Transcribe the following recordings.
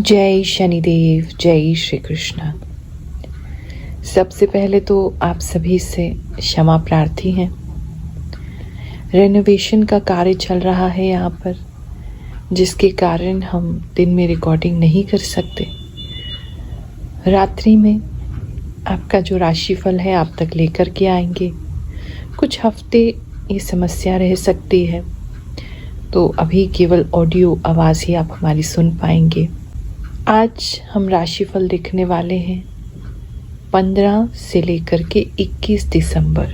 जय शनिदेव, जय श्री कृष्ण। सबसे पहले तो आप सभी से क्षमा प्रार्थी हैं। रेनोवेशन का कार्य चल रहा है यहाँ पर, जिसके कारण हम दिन में रिकॉर्डिंग नहीं कर सकते। रात्रि में आपका जो राशिफल है आप तक लेकर के आएंगे। कुछ हफ्ते ये समस्या रह सकती है, तो अभी केवल ऑडियो आवाज़ ही आप हमारी सुन पाएंगे। आज हम राशिफल देखने वाले हैं 15 से लेकर के 21 दिसंबर।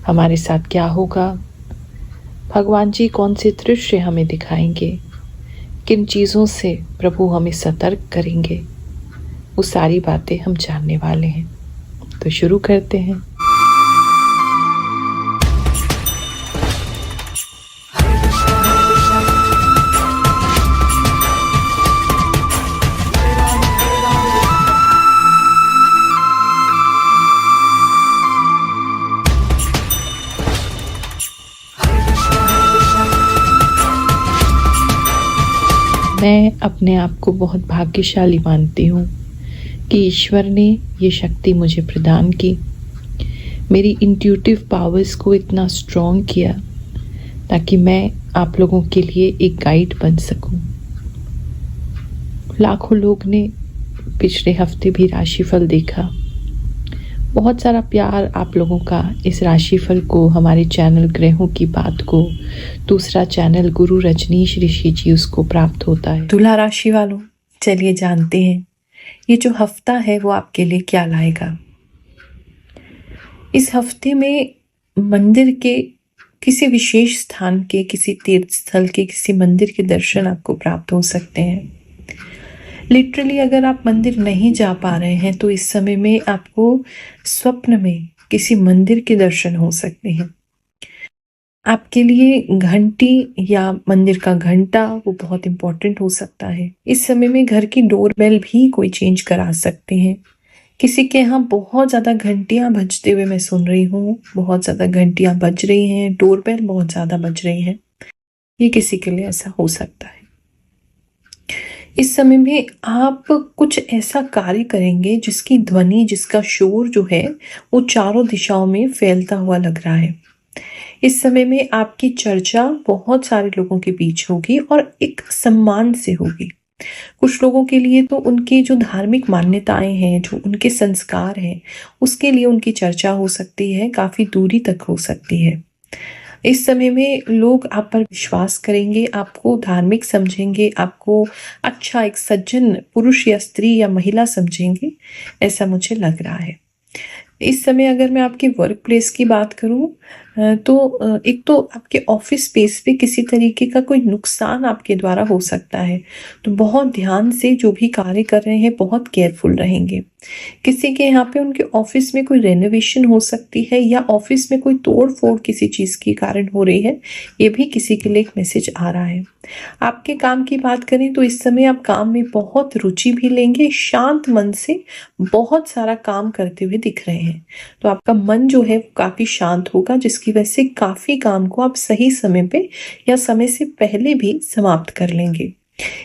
हमारे साथ क्या होगा, भगवान जी कौन से दृश्य हमें दिखाएंगे, किन चीज़ों से प्रभु हमें सतर्क करेंगे, वो सारी बातें हम जानने वाले हैं। तो शुरू करते हैं। मैं अपने आप को बहुत भाग्यशाली मानती हूँ कि ईश्वर ने ये शक्ति मुझे प्रदान की, मेरी इंट्यूटिव पावर्स को इतना स्ट्रॉन्ग किया ताकि मैं आप लोगों के लिए एक गाइड बन सकूं। लाखों लोग ने पिछले हफ्ते भी राशिफल देखा। बहुत सारा प्यार आप लोगों का इस राशिफल को, हमारे चैनल ग्रहों की बात को, दूसरा चैनल गुरु रजनीश ऋषि जी, उसको प्राप्त होता है। तुला राशि वालों, चलिए जानते हैं ये जो हफ्ता है वो आपके लिए क्या लाएगा। इस हफ्ते में मंदिर के किसी विशेष स्थान के, किसी तीर्थ स्थल के, किसी मंदिर के दर्शन आपको प्राप्त हो सकते हैं। लिटरली अगर आप मंदिर नहीं जा पा रहे हैं तो इस समय में आपको स्वप्न में किसी मंदिर के दर्शन हो सकते हैं। आपके लिए घंटी या मंदिर का घंटा वो बहुत इंपॉर्टेंट हो सकता है। इस समय में घर की डोरबेल भी कोई चेंज करा सकते हैं। किसी के यहाँ बहुत ज़्यादा घंटियाँ बजते हुए मैं सुन रही हूँ, बहुत ज़्यादा घंटियाँ बज रही हैं, डोरबेल बहुत ज़्यादा बज रही हैं। ये किसी के लिए ऐसा हो सकता है। इस समय में आप कुछ ऐसा कार्य करेंगे जिसकी ध्वनि, जिसका शोर जो है वो चारों दिशाओं में फैलता हुआ लग रहा है। इस समय में आपकी चर्चा बहुत सारे लोगों के बीच होगी और एक सम्मान से होगी। कुछ लोगों के लिए तो उनकी जो धार्मिक मान्यताएं हैं, जो उनके संस्कार हैं, उसके लिए उनकी चर्चा हो सकती है, काफ़ी दूरी तक हो सकती है। इस समय में लोग आप पर विश्वास करेंगे, आपको धार्मिक समझेंगे, आपको अच्छा एक सज्जन पुरुष या स्त्री या महिला समझेंगे, ऐसा मुझे लग रहा है। इस समय अगर मैं आपके वर्क प्लेस की बात करूं तो एक तो आपके ऑफिस स्पेस पे किसी तरीके का कोई नुकसान आपके द्वारा हो सकता है, तो बहुत ध्यान से जो भी कार्य कर रहे हैं बहुत केयरफुल रहेंगे। किसी के यहाँ पे उनके ऑफिस में कोई रेनोवेशन हो सकती है या ऑफिस में कोई तोड़ फोड़ किसी चीज़ के कारण हो रही है, ये भी किसी के लिए एक मैसेज आ रहा है। आपके काम की बात करें तो इस समय आप काम में बहुत रुचि भी लेंगे, शांत मन से बहुत सारा काम करते हुए दिख रहे हैं। तो आपका मन जो है वो काफ़ी शांत होगा, जिसकी वजह से काफ़ी काम को आप सही समय पे या समय से पहले भी समाप्त कर लेंगे।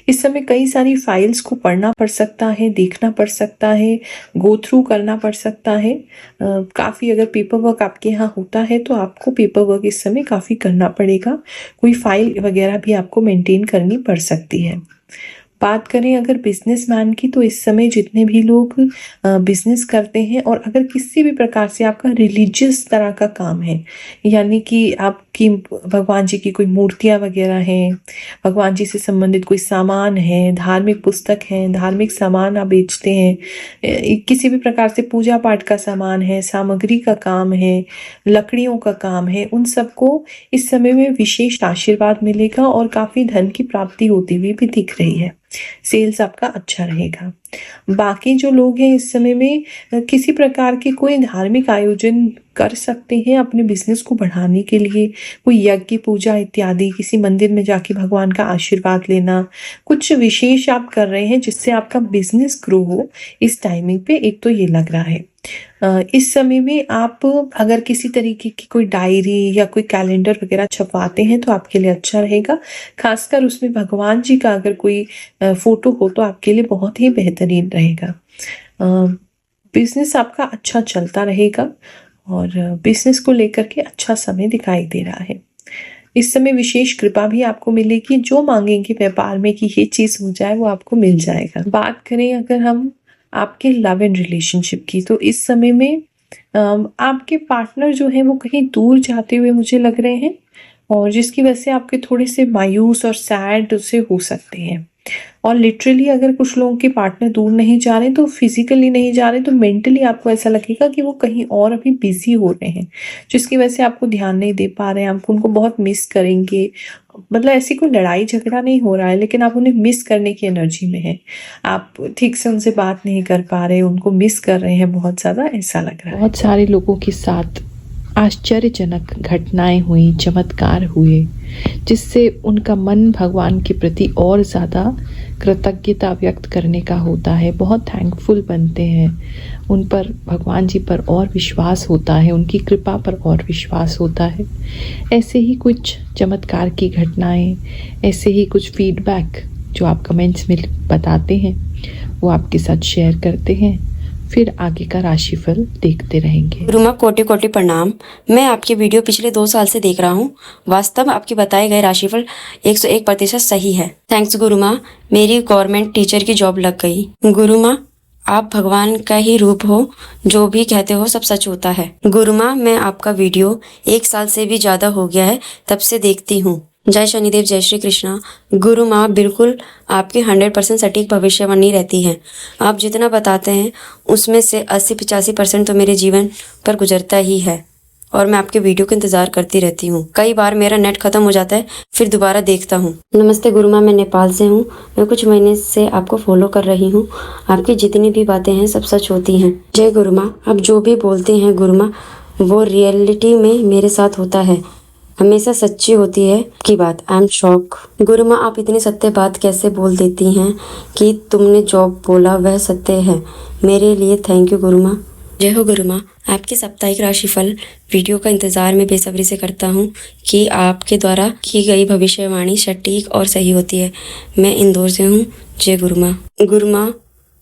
इस समय कई सारी फाइल्स को पढ़ना पड़ सकता है, देखना पड़ सकता है, गो थ्रू करना पड़ सकता है। काफ़ी अगर पेपर वर्क आपके यहाँ होता है तो आपको पेपर वर्क इस समय काफ़ी करना पड़ेगा। कोई फाइल वगैरह भी आपको मेंटेन करनी पड़ सकती है। बात करें अगर बिजनेसमैन की, तो इस समय जितने भी लोग बिजनेस करते हैं और अगर किसी भी प्रकार से आपका रिलीजियस तरह का काम है, यानी कि आपकी भगवान जी की कोई मूर्तियाँ वगैरह हैं, भगवान जी से संबंधित कोई सामान है, धार्मिक पुस्तक हैं, धार्मिक सामान आप बेचते हैं, किसी भी प्रकार से पूजा पाठ का सामान है, सामग्री का काम है, लकड़ियों का काम है, उन सबको इस समय में विशेष आशीर्वाद मिलेगा और काफ़ी धन की प्राप्ति होती हुई भी दिख रही है। सेल्स आपका अच्छा रहेगा। बाकी जो लोग हैं इस समय में किसी प्रकार के कोई धार्मिक आयोजन कर सकते हैं अपने बिजनेस को बढ़ाने के लिए, कोई यज्ञ पूजा इत्यादि, किसी मंदिर में जाके भगवान का आशीर्वाद लेना, कुछ विशेष आप कर रहे हैं जिससे आपका बिजनेस ग्रो हो इस टाइमिंग पे, एक तो ये लग रहा है। इस समय में आप अगर किसी तरीके की कोई डायरी या कोई कैलेंडर वगैरह छपवाते हैं तो आपके लिए अच्छा रहेगा। खासकर उसमें भगवान जी का अगर कोई फोटो हो तो आपके लिए बहुत ही बेहतरीन रहेगा। बिजनेस आपका अच्छा चलता रहेगा और बिजनेस को लेकर के अच्छा समय दिखाई दे रहा है। इस समय विशेष कृपा भी आपको मिलेगी, जो मांगेंगे व्यापार में कि ये चीज हो जाए वो आपको मिल जाएगा। बात करें अगर हम आपके लव एंड रिलेशनशिप की, तो इस समय में आपके पार्टनर जो है वो कहीं दूर जाते हुए मुझे लग रहे हैं, और जिसकी वजह से आपके थोड़े से मायूस और सैड से हो सकते हैं। और लिटरली अगर कुछ लोगों के पार्टनर दूर नहीं जा रहे तो फिजिकली नहीं जा रहे, तो मेंटली आपको ऐसा लगेगा कि वो कहीं और अभी बिजी हो रहे हैं, जिसकी वजह से आपको ध्यान नहीं दे पा रहे हैं, आप उनको बहुत मिस करेंगे। मतलब ऐसी कोई लड़ाई झगड़ा नहीं हो रहा है, लेकिन आप उन्हें मिस करने की एनर्जी में हैं। आप ठीक से उनसे बात नहीं कर पा रहे, उनको मिस कर रहे हैं बहुत ज़्यादा, ऐसा लग रहा है। बहुत सारे लोगों के साथ आश्चर्यजनक घटनाएं हुई, चमत्कार हुए, जिससे उनका मन भगवान के प्रति और ज़्यादा कृतज्ञता व्यक्त करने का होता है, बहुत थैंकफुल बनते हैं, उन पर भगवान जी पर और विश्वास होता है, उनकी कृपा पर और विश्वास होता है। ऐसे ही कुछ चमत्कार की घटनाएं, ऐसे ही कुछ फीडबैक जो आप कमेंट्स में बताते हैं वो आपके साथ शेयर करते हैं, फिर आगे का राशिफल देखते रहेंगे। गुरुमा कोटि कोटि प्रणाम। मैं आपकी वीडियो पिछले 2 साल से देख रहा हूँ। वास्तव में आपके बताए गए राशिफल 101% सही है। थैंक्स गुरुमा, मेरी गवर्नमेंट टीचर की जॉब लग गई। गुरुमा, आप भगवान का ही रूप हो, जो भी कहते हो सब सच होता है। गुरुमा, मैं आपका वीडियो 1 साल से भी ज्यादा हो गया है, तब से देखती हूँ। जय शनिदेव, जय श्री कृष्णा। गुरु माँ, बिल्कुल आपकी 100% सटीक भविष्यवाणी रहती है। आप जितना बताते हैं उसमें से 80-85% तो मेरे जीवन पर गुजरता ही है, और मैं आपके वीडियो का इंतजार करती रहती हूँ। कई बार मेरा नेट खत्म हो जाता है, फिर दोबारा देखता हूँ। नमस्ते गुरु माँ, मैं नेपाल से हूँ। मैं कुछ महीने से आपको फॉलो कर रही हूँ। आपकी जितनी भी बातें हैं सब सच होती हैं। जय गुरु माँ, आप जो भी बोलते हैं गुरु माँ, वो रियलिटी में मेरे साथ होता है, हमेशा सच्ची होती है की बात। I am shock. गुरु माँ, आप इतनी सत्य बात कैसे बोल देती हैं कि तुमने जॉब बोला वह सत्य है। मेरे लिए थैंक यू गुरु माँ। जय हो गुरु माँ। आपके साप्ताहिक राशिफल वीडियो का इंतजार में बेसब्री से करता हूँ कि आपके द्वारा की गई भविष्यवाणी सटीक और सही होती है। मैं इंदौर से हूँ। जय गुरु माँ। गुरु माँ,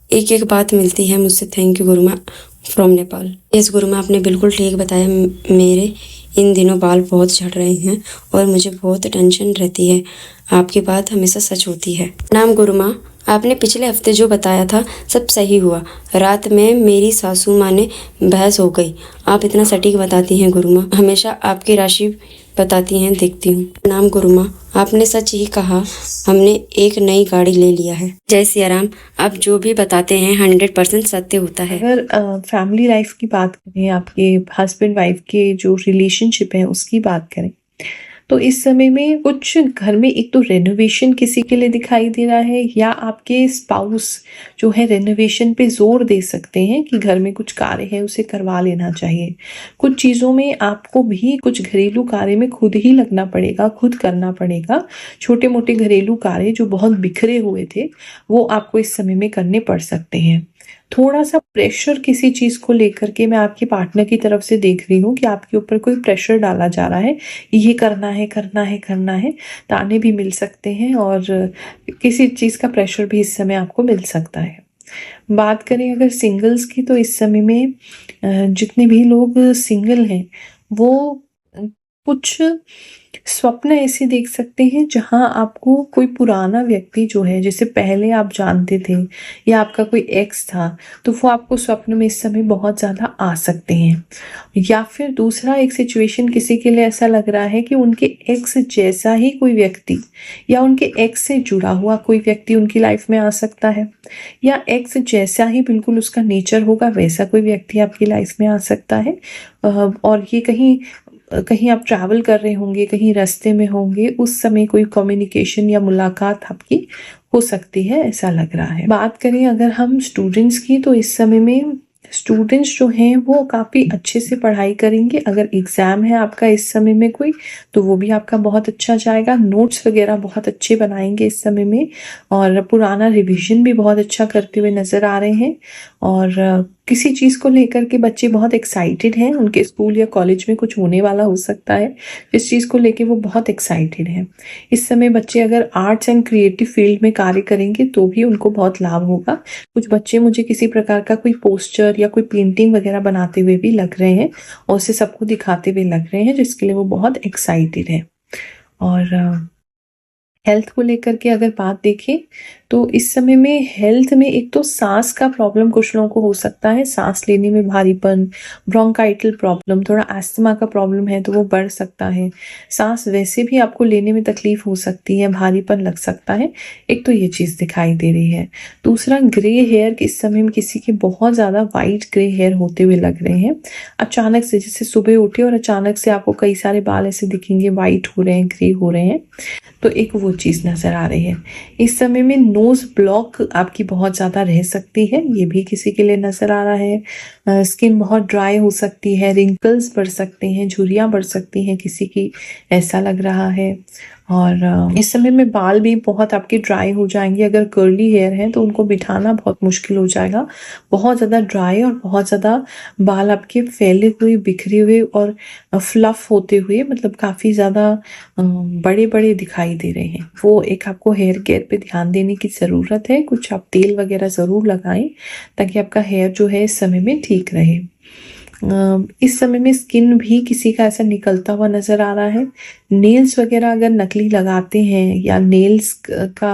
एक एक बात मिलती है मुझसे। थैंक यू गुरु माँ फ्रॉम नेपाल। यस गुरु माँ, आपने बिल्कुल ठीक बताया। मेरे इन दिनों बाल बहुत झड़ रहे हैं और मुझे बहुत टेंशन रहती है। आपकी बात हमेशा सच होती है। नाम गुरु माँ, आपने पिछले हफ्ते जो बताया था सब सही हुआ। रात में मेरी सासू माँ ने बहस हो गई। आप इतना सटीक बताती हैं गुरु माँ, हमेशा आपकी राशि बताती हैं, देखती हूँ। नाम गुरु माँ, आपने सच ही कहा, हमने एक नई गाड़ी ले लिया है। जय सिया राम। आप जो भी बताते हैं 100% सत्य होता है। अगर फैमिली लाइफ की बात करें, आपके हस्बैंड वाइफ के जो रिलेशनशिप है उसकी बात करें, तो इस समय में कुछ घर में एक तो रेनोवेशन किसी के लिए दिखाई दे रहा है, या आपके स्पाउस जो है रेनोवेशन पे जोर दे सकते हैं कि घर में कुछ कार्य है उसे करवा लेना चाहिए। कुछ चीज़ों में आपको भी कुछ घरेलू कार्य में खुद ही लगना पड़ेगा, खुद करना पड़ेगा। छोटे मोटे घरेलू कार्य जो बहुत बिखरे हुए थे वो आपको इस समय में करने पड़ सकते हैं। थोड़ा सा प्रेशर किसी चीज़ को लेकर के मैं आपके पार्टनर की तरफ से देख रही हूँ कि आपके ऊपर कोई प्रेशर डाला जा रहा है, ये करना है करना है करना है। ताने भी मिल सकते हैं और किसी चीज़ का प्रेशर भी इस समय आपको मिल सकता है। बात करें अगर सिंगल्स की, तो इस समय में जितने भी लोग सिंगल हैं वो कुछ स्वप्न ऐसे देख सकते हैं जहां आपको कोई पुराना व्यक्ति जो है, जैसे पहले आप जानते थे या आपका कोई एक्स था, तो वो आपको स्वप्न में इस समय बहुत ज़्यादा आ सकते हैं। या फिर दूसरा एक सिचुएशन, किसी के लिए ऐसा लग रहा है कि उनके एक्स जैसा ही कोई व्यक्ति या उनके एक्स से जुड़ा हुआ कोई व्यक्ति उनकी लाइफ में आ सकता है, या एक्स जैसा ही बिल्कुल उसका नेचर होगा वैसा कोई व्यक्ति आपकी लाइफ में आ सकता है। और ये कहीं कहीं आप ट्रैवल कर रहे होंगे, कहीं रास्ते में होंगे, उस समय कोई कम्युनिकेशन या मुलाकात आपकी हो सकती है, ऐसा लग रहा है। बात करें अगर हम स्टूडेंट्स की, तो इस समय में स्टूडेंट्स जो हैं वो काफ़ी अच्छे से पढ़ाई करेंगे। अगर एग्ज़ाम है आपका इस समय में कोई, तो वो भी आपका बहुत अच्छा जाएगा। नोट्स वगैरह बहुत अच्छे बनाएंगे इस समय में, और पुराना रिवीजन भी बहुत अच्छा करते हुए नज़र आ रहे हैं। और किसी चीज़ को लेकर के बच्चे बहुत एक्साइटेड हैं, उनके स्कूल या कॉलेज में कुछ होने वाला हो सकता है, जिस चीज़ को लेके वो बहुत एक्साइटेड हैं। इस समय बच्चे अगर आर्ट्स एंड क्रिएटिव फील्ड में कार्य करेंगे तो भी उनको बहुत लाभ होगा। कुछ बच्चे मुझे किसी प्रकार का कोई पोस्टर या कोई पेंटिंग वगैरह बनाते हुए भी लग रहे हैं और उसे सबको दिखाते हुए लग रहे हैं, जिसके लिए वो बहुत एक्साइटेड है। और हेल्थ को लेकर के अगर बात देखें तो इस समय में हेल्थ में एक तो सांस का प्रॉब्लम कुछ लोगों को हो सकता है, सांस लेने में भारीपन, ब्रोंकाइटल प्रॉब्लम, थोड़ा अस्थमा का प्रॉब्लम है तो वो बढ़ सकता है। सांस वैसे भी आपको लेने में तकलीफ हो सकती है, भारीपन लग सकता है, एक तो ये चीज़ दिखाई दे रही है। दूसरा, ग्रे हेयर इस समय में किसी के बहुत ज़्यादा वाइट ग्रे हेयर होते हुए लग रहे हैं। अचानक से जैसे सुबह उठे और अचानक से आपको कई सारे बाल ऐसे दिखेंगे, वाइट हो रहे हैं, ग्रे हो रहे हैं, तो एक वो चीज़ नज़र आ रही है। इस समय में नोज़ ब्लॉक आपकी बहुत ज़्यादा रह सकती है, ये भी किसी के लिए नज़र आ रहा है। स्किन बहुत ड्राई हो सकती है, रिंकल्स बढ़ सकते हैं, झुर्रियाँ बढ़ सकती हैं किसी की, ऐसा लग रहा है। और इस समय में बाल भी बहुत आपके ड्राई हो जाएंगे। अगर कर्ली हेयर हैं तो उनको बिठाना बहुत मुश्किल हो जाएगा। बहुत ज़्यादा ड्राई और बहुत ज़्यादा बाल आपके फैले हुए, बिखरे हुए और फ्लफ होते हुए, मतलब काफ़ी ज़्यादा बड़े बड़े दिखाई दे रहे हैं। वो एक आपको हेयर केयर पे ध्यान देने की ज़रूरत है। कुछ आप तेल वगैरह ज़रूर लगाएं ताकि आपका हेयर जो है इस समय में ठीक रहे। इस समय में स्किन भी किसी का ऐसा निकलता हुआ नज़र आ रहा है। नेल्स वगैरह अगर नकली लगाते हैं या नेल्स का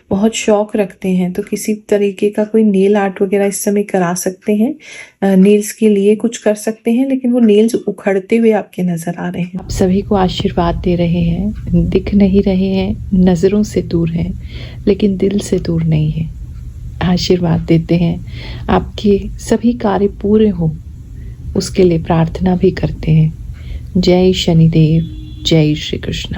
बहुत शौक रखते हैं तो किसी तरीके का कोई नेल आर्ट वगैरह इस समय करा सकते हैं। नेल्स के लिए कुछ कर सकते हैं, लेकिन वो नेल्स उखड़ते हुए आपके नज़र आ रहे हैं। आप सभी को आशीर्वाद दे रहे हैं, दिख नहीं रहे हैं, नज़रों से दूर हैं, लेकिन दिल से दूर नहीं है। आशीर्वाद देते हैं आपके सभी कार्य पूरे हों, उसके लिए प्रार्थना भी करते हैं। जय शनिदेव, जय श्री कृष्ण।